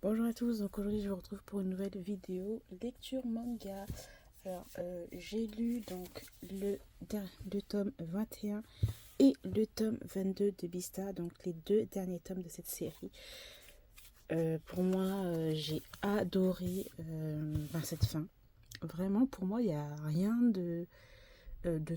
Bonjour à tous, donc aujourd'hui je vous retrouve pour une nouvelle vidéo lecture manga. Alors j'ai lu donc le tome 21 et le tome 22 de Beastars, donc les deux derniers tomes de cette série. Pour moi j'ai adoré cette fin. Vraiment pour moi il n'y a rien de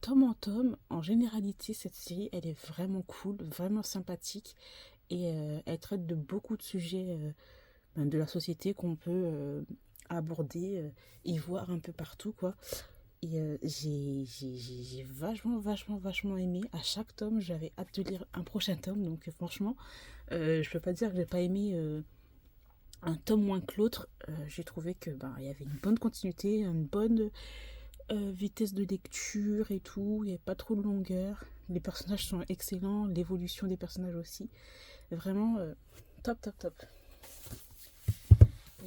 tome en tome. En généralité cette série elle est vraiment cool, vraiment sympathique et elle traite de beaucoup de sujets de la société qu'on peut aborder et voir un peu partout, quoi. Et j'ai vachement aimé. À chaque tome, j'avais hâte de lire un prochain tome. Donc franchement, je peux pas dire que j'ai pas aimé un tome moins que l'autre. J'ai trouvé que il y avait une bonne continuité, une bonne vitesse de lecture et tout. Il n'y avait pas trop de longueur. Les personnages sont excellents. L'évolution des personnages aussi. Vraiment top.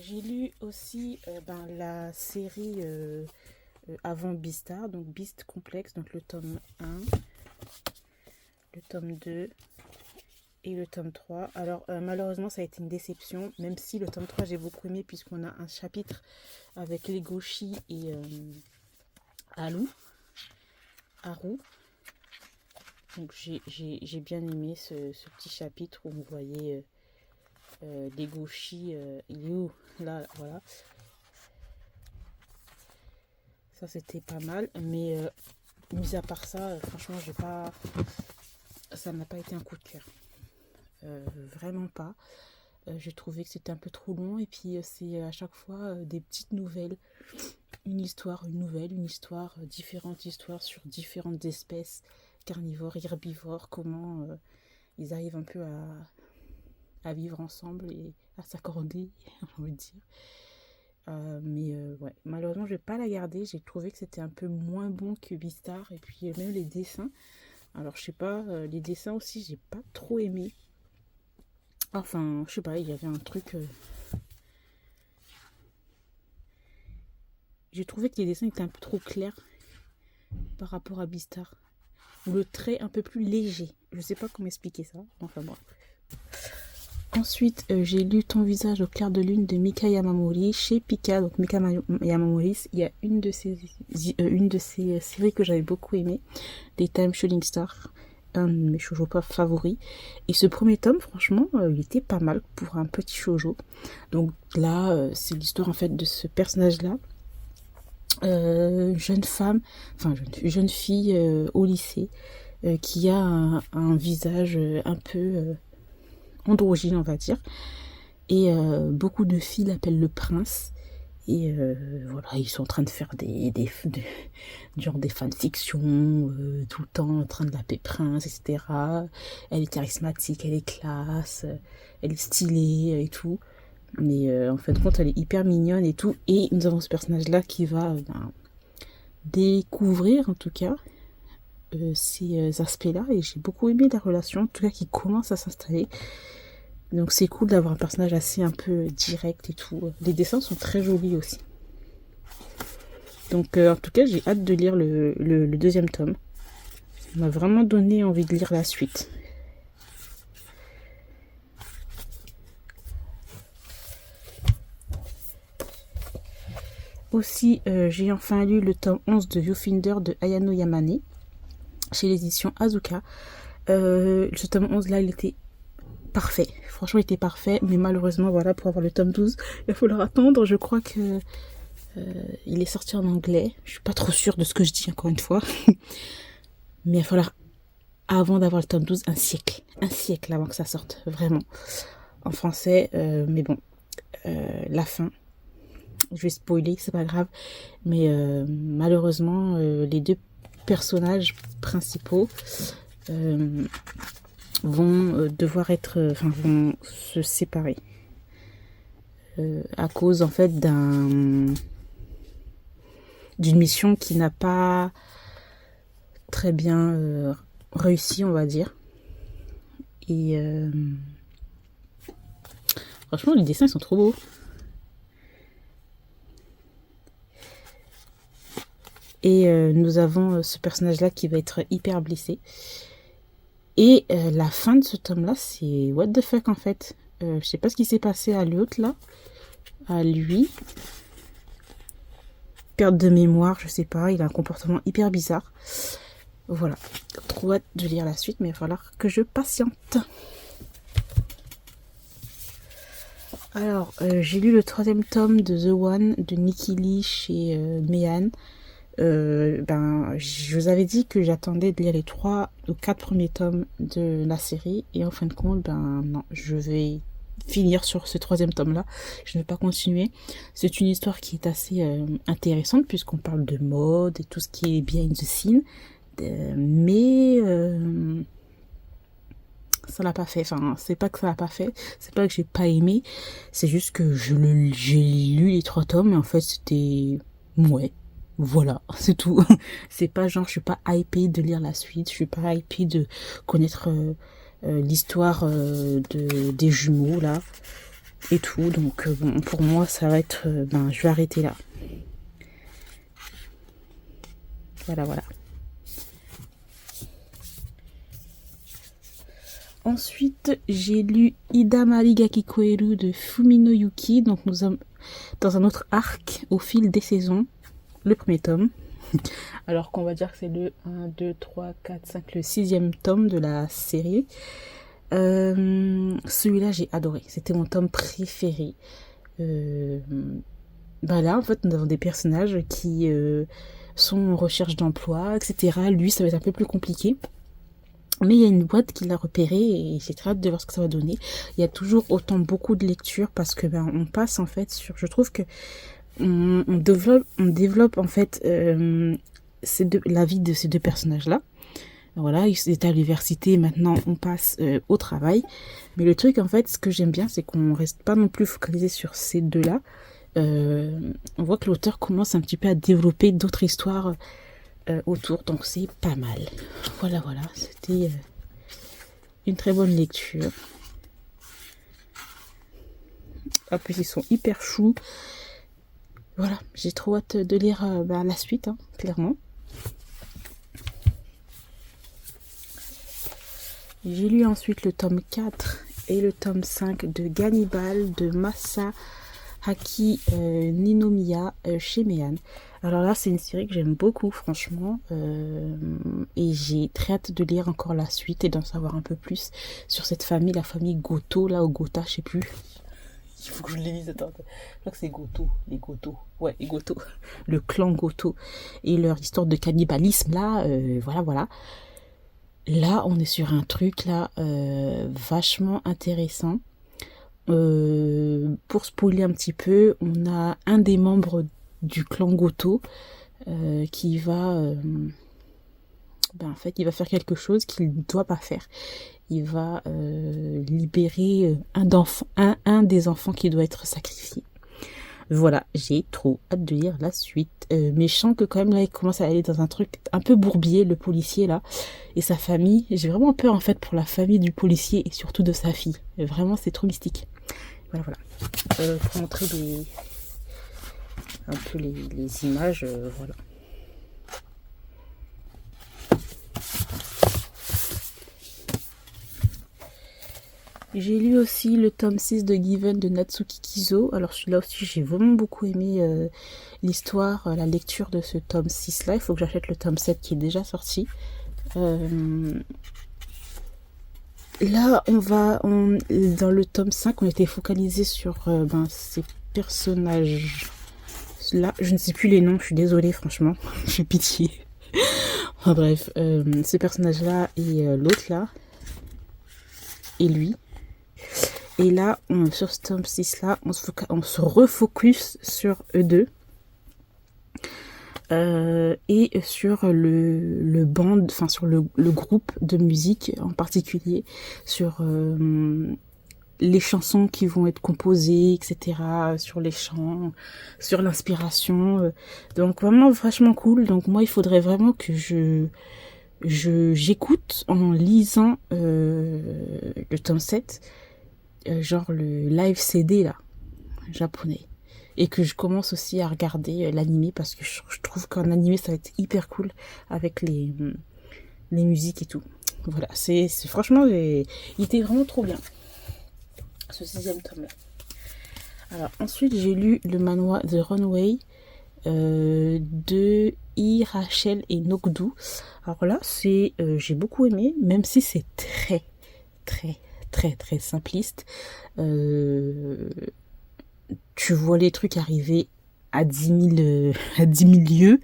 J'ai lu aussi la série avant Beastars, donc Beast Complex, donc le tome 1, le tome 2 et le tome 3. Alors malheureusement ça a été une déception, même si le tome 3 j'ai beaucoup aimé puisqu'on a un chapitre avec Legoshi et Haru. Donc j'ai bien aimé ce petit chapitre où on voyait Legoshi, il est où là, voilà. Ça c'était pas mal, mais mis à part ça, franchement ça n'a pas été un coup de cœur. Vraiment pas. J'ai trouvé que c'était un peu trop long et puis c'est à chaque fois des petites nouvelles. Une histoire, différentes histoires sur différentes espèces, carnivores, herbivores, comment ils arrivent un peu à vivre ensemble et à s'accorder, on va dire. Ouais, malheureusement je vais pas la garder. J'ai trouvé que c'était un peu moins bon que Beastars. Et puis même les dessins, alors je sais pas, les dessins aussi j'ai pas trop aimé. Enfin je sais pas, il y avait un truc, j'ai trouvé que les dessins étaient un peu trop clairs par rapport à Beastars, ou le trait un peu plus léger, je sais pas comment expliquer ça, enfin bon. Ensuite, j'ai lu Ton visage au clair de lune de Mika Yamamori chez Pika. Donc Mika Yamamori, il y a une de ces séries que j'avais beaucoup aimé, des Time Shooting Star, un de mes shoujo pas favoris. Et ce premier tome, franchement, il était pas mal pour un petit shoujo. Donc là, c'est l'histoire en fait de ce personnage-là, jeune femme, enfin jeune fille au lycée, qui a un visage un peu androgyne, on va dire. Et beaucoup de filles l'appellent le prince. Et voilà, ils sont en train de faire genre des fanfictions, tout le temps en train de l'appeler prince, etc. Elle est charismatique, elle est classe, elle est stylée et tout. Mais en fin de compte, elle est hyper mignonne et tout. Et nous avons ce personnage-là qui va découvrir, en tout cas, ces aspects-là. Et j'ai beaucoup aimé la relation, en tout cas, qui commence à s'installer. Donc c'est cool d'avoir un personnage assez un peu direct et tout. Les dessins sont très jolis aussi. Donc en tout cas j'ai hâte de lire le deuxième tome. Ça m'a vraiment donné envie de lire la suite. Aussi j'ai enfin lu le tome 11 de Viewfinder de Ayano Yamane chez l'édition Azuka. Ce tome 11 là il était parfait. Franchement il était parfait, mais malheureusement voilà, pour avoir le tome 12 il va falloir attendre. Je crois que il est sorti en anglais. Je suis pas trop sûre de ce que je dis encore une fois. Mais il va falloir, avant d'avoir le tome 12, un siècle. Un siècle avant que ça sorte, vraiment. En français, mais bon. La fin. Je vais spoiler, c'est pas grave. Mais malheureusement, les deux personnages principaux vont devoir être... Enfin, vont se séparer. À cause, en fait, d'une mission qui n'a pas très bien réussi, on va dire. Et franchement, les dessins ils sont trop beaux. Et nous avons ce personnage-là qui va être hyper blessé. Et la fin de ce tome-là, c'est what the fuck en fait. Je sais pas ce qui s'est passé à l'autre là, à lui. Perte de mémoire, je sais pas, il a un comportement hyper bizarre. Voilà, trop hâte de lire la suite, mais il va falloir que je patiente. Alors, j'ai lu le 3e tome de The One de Nikki Lee chez Mehan. Je vous avais dit que j'attendais de lire les 3 ou 4 premiers tomes de la série, et en fin de compte, non, je vais finir sur ce 3e tome là, je ne vais pas continuer. C'est une histoire qui est assez intéressante puisqu'on parle de mode et tout ce qui est behind the scene, mais ça l'a pas fait, enfin c'est pas que ça l'a pas fait, c'est pas que j'ai pas aimé, c'est juste que j'ai lu les 3 tomes et en fait c'était ouais, voilà, c'est tout. C'est pas genre, je suis pas hypée de lire la suite, je suis pas hypée de connaître l'histoire des jumeaux là et tout, donc bon, pour moi ça va être je vais arrêter là. Voilà. Ensuite, j'ai lu Idamari Gakikoeru de Fumino Yuki, donc nous sommes dans un autre arc au fil des saisons, le 1er tome. Alors qu'on va dire que c'est le 1, 2, 3, 4, 5, le 6e tome de la série. Celui-là, j'ai adoré. C'était mon tome préféré. Là, en fait, nous avons des personnages qui sont en recherche d'emploi, etc. Lui, ça va être un peu plus compliqué. Mais il y a une boîte qui l'a repéré et j'ai très hâte de voir ce que ça va donner. Il y a toujours beaucoup de lectures parce que on passe en fait sur... Je trouve que on développe en fait la vie de ces 2 personnages-là. Voilà, ils étaient à l'université, maintenant on passe au travail. Mais le truc en fait, ce que j'aime bien, c'est qu'on reste pas non plus focalisé sur ces 2-là. On voit que l'auteur commence un petit peu à développer d'autres histoires autour, donc c'est pas mal. Voilà, c'était une très bonne lecture. En plus ils sont hyper choux. Voilà, j'ai trop hâte de lire la suite, clairement. J'ai lu ensuite le tome 4 et le tome 5 de Gannibal de Masahaki Ninomiya chez Mehan. Alors là, c'est une série que j'aime beaucoup, franchement. Et j'ai très hâte de lire encore la suite et d'en savoir un peu plus sur cette famille, la famille Goto, là, ou Gota, je sais plus. Il faut que je les lise, attends. Je crois que c'est Goto, les Goto. Ouais, les Goto. Le clan Goto. Et leur histoire de cannibalisme, là, voilà. Là, on est sur un truc, là, vachement intéressant. Pour spoiler un petit peu, on a un des membres du clan Goto qui va... en fait, il va faire quelque chose qu'il ne doit pas faire. Il va libérer un des enfants qui doit être sacrifié. Voilà, j'ai trop hâte de lire la suite. Mais je sens que quand même là, il commence à aller dans un truc un peu bourbier, le policier là, et sa famille. J'ai vraiment peur en fait pour la famille du policier et surtout de sa fille. Vraiment, c'est trop mystique. Voilà. Pour montrer un peu les images, voilà. J'ai lu aussi le tome 6 de Given de Natsuki Kizo. Alors celui-là aussi, j'ai vraiment beaucoup aimé l'histoire, la lecture de ce tome 6 là. Il faut que j'achète le tome 7 qui est déjà sorti. Là, dans le tome 5, on était focalisé sur ces personnages là. Je ne sais plus les noms, je suis désolée, franchement. J'ai pitié. Enfin bref, ces personnages là et l'autre là. Et lui. Et là, sur ce tome 6 là, on se refocus sur eux deux. Et sur le band, enfin sur le groupe de musique en particulier, sur les chansons qui vont être composées, etc., sur les chants, sur l'inspiration. Donc vraiment vachement cool. Donc moi, il faudrait vraiment que j'écoute en lisant le tome 7, genre le live CD là, japonais. Et que je commence aussi à regarder l'animé parce que je trouve qu'en animé ça va être hyper cool avec les musiques et tout. Voilà, c'est franchement, il était vraiment trop bien. ce 6e tome là. Alors ensuite j'ai lu le manhwa The Runway de Rachel et Nogdu. Alors là c'est j'ai beaucoup aimé, même si c'est très simpliste. Tu vois les trucs arriver à 10 000 lieues.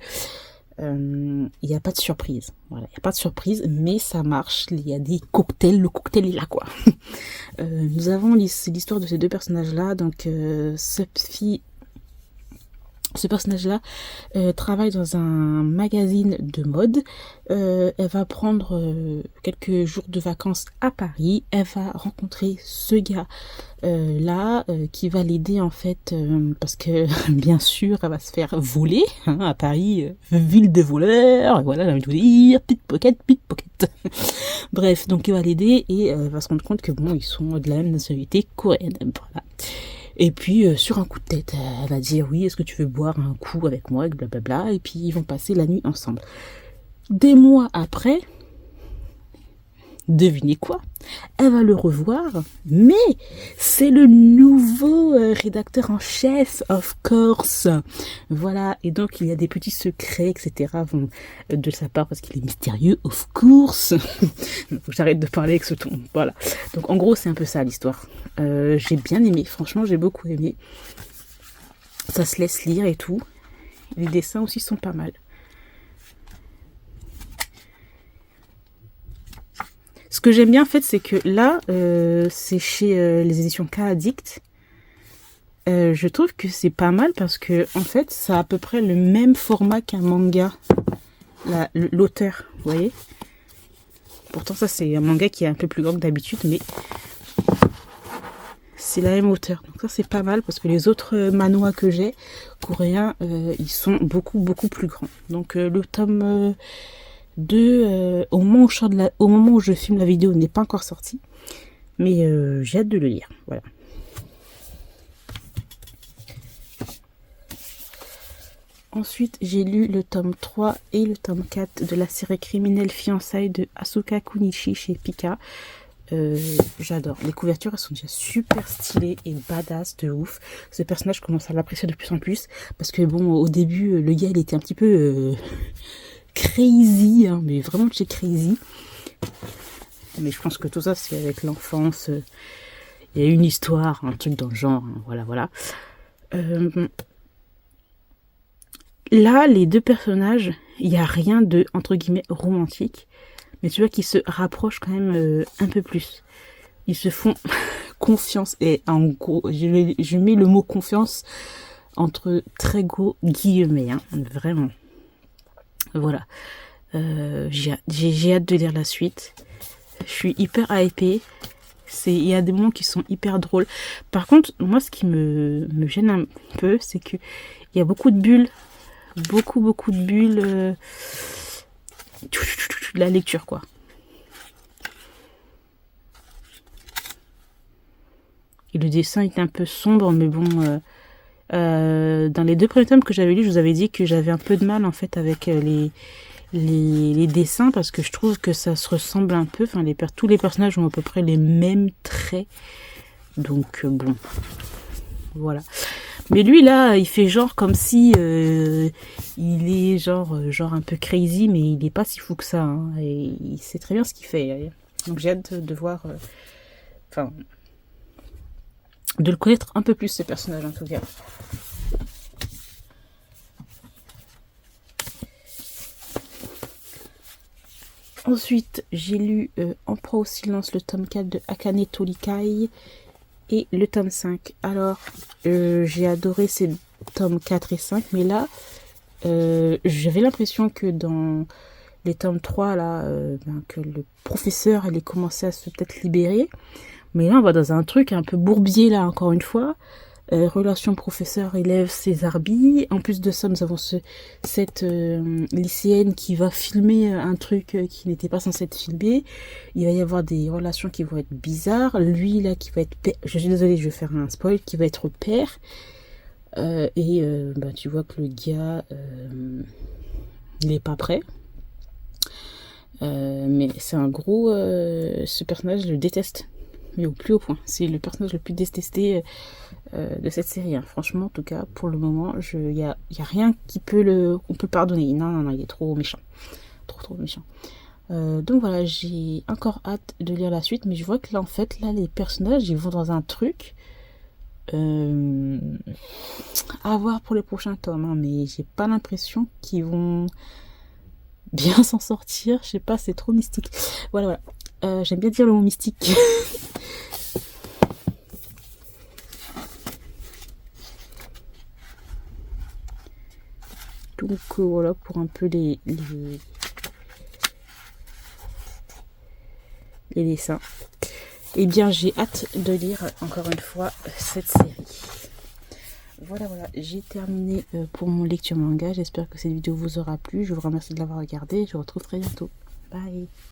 Il n'y a pas de surprise. Voilà, il n'y a pas de surprise, mais ça marche. Il y a des cocktails, le cocktail est là, quoi. Nous avons l'histoire de ces deux personnages-là. Donc, ce personnage-là travaille dans un magazine de mode. Elle va prendre quelques jours de vacances à Paris. Elle va rencontrer ce gars là qui va l'aider en fait parce que bien sûr elle va se faire voler hein, à Paris, ville de voleurs. Voilà, j'ai envie de vous dire pickpocket. Bref, donc il va l'aider et va se rendre compte que bon, ils sont de la même nationalité coréenne. Voilà. Et puis, sur un coup de tête, elle va dire oui, est-ce que tu veux boire un coup avec moi, blablabla. Et puis, ils vont passer la nuit ensemble. Des mois après, devinez quoi? Elle va le revoir, mais c'est le nouveau rédacteur en chef, of course. Voilà, et donc il y a des petits secrets, etc. de sa part parce qu'il est mystérieux, of course. Faut que j'arrête de parler avec ce ton. Voilà. Donc en gros, c'est un peu ça l'histoire. J'ai bien aimé, franchement, j'ai beaucoup aimé. Ça se laisse lire et tout. Les dessins aussi sont pas mal. Ce que j'aime bien en fait, c'est que là, c'est chez les éditions K-Addict. Je trouve que c'est pas mal parce que en fait, ça a à peu près le même format qu'un manga. L'auteur, vous voyez. Pourtant, ça c'est un manga qui est un peu plus grand que d'habitude, mais c'est la même hauteur. Donc ça c'est pas mal parce que les autres manhwas que j'ai coréens, ils sont beaucoup plus grands. Donc le tome au moment où je filme la vidéo n'est pas encore sorti, mais j'ai hâte de le lire. Voilà. Ensuite, j'ai lu le tome 3 et le tome 4 de la série Criminelle Fiançailles de Asuka Kunichi chez Pika. J'adore. Les couvertures, elles sont déjà super stylées et badass de ouf. Ce personnage, je commence à l'apprécier de plus en plus. Parce que bon, au début, le gars, il était un petit peu crazy, hein, mais vraiment chez crazy. Mais je pense que tout ça, c'est avec l'enfance. Il y a une histoire, un truc dans le genre. Hein, voilà. Là, les deux personnages, il n'y a rien de, entre guillemets, romantique. Mais tu vois qu'ils se rapprochent quand même un peu plus. Ils se font confiance. Et en gros, je mets le mot confiance entre très gros guillemets. Hein, vraiment. Voilà. J'ai hâte de lire la suite. Je suis hyper hypée. Il y a des moments qui sont hyper drôles. Par contre, moi, ce qui me gêne un peu, c'est qu'il y a beaucoup de bulles. Beaucoup de bulles. La lecture, quoi. Et le dessin est un peu sombre, mais bon... dans les deux premiers tomes que j'avais lus, je vous avais dit que j'avais un peu de mal, en fait, avec les dessins, parce que je trouve que ça se ressemble un peu. Enfin, tous les personnages ont à peu près les mêmes traits. Donc, bon... Voilà. Mais lui là, il fait genre comme si il est genre un peu crazy, mais il n'est pas si fou que ça. Hein, et il sait très bien ce qu'il fait. Donc j'ai hâte de voir, enfin, de le connaître un peu plus, ce personnage en tout cas. Ensuite, j'ai lu En proie au silence, le tome 4 de Akane Torikai. Et le tome 5. Alors, j'ai adoré ces tomes 4 et 5, mais là, j'avais l'impression que dans les tomes 3, là, que le professeur allait commencer à se peut-être libérer. Mais là, on va dans un truc un peu bourbier, là, encore une fois. Relation professeur-élève César-Bi. En plus de ça, nous avons cette lycéenne qui va filmer un truc qui n'était pas censé être filmé. Il va y avoir des relations qui vont être bizarres. Lui, là, qui va être père. Je suis désolée, je vais faire un spoil. Qui va être père. Tu vois que le gars, il n'est pas prêt. Mais c'est un gros... ce personnage, je le déteste. mais au plus haut point. C'est le personnage le plus détesté de cette série, hein. Franchement, en tout cas, pour le moment, il y a rien qu'on peut pardonner. Non, non, non, il est trop méchant. Trop méchant. Donc voilà, j'ai encore hâte de lire la suite, mais je vois que là, en fait, là, les personnages, ils vont dans un truc à voir pour les prochains tomes, hein, mais j'ai pas l'impression qu'ils vont bien s'en sortir. Je sais pas, c'est trop mystique. Voilà. J'aime bien dire le mot mystique. Donc voilà pour un peu les dessins. Et bien j'ai hâte de lire encore une fois cette série. Voilà, j'ai terminé pour mon lecture manga. J'espère que cette vidéo vous aura plu. Je vous remercie de l'avoir regardé. Je vous retrouve très bientôt. Bye.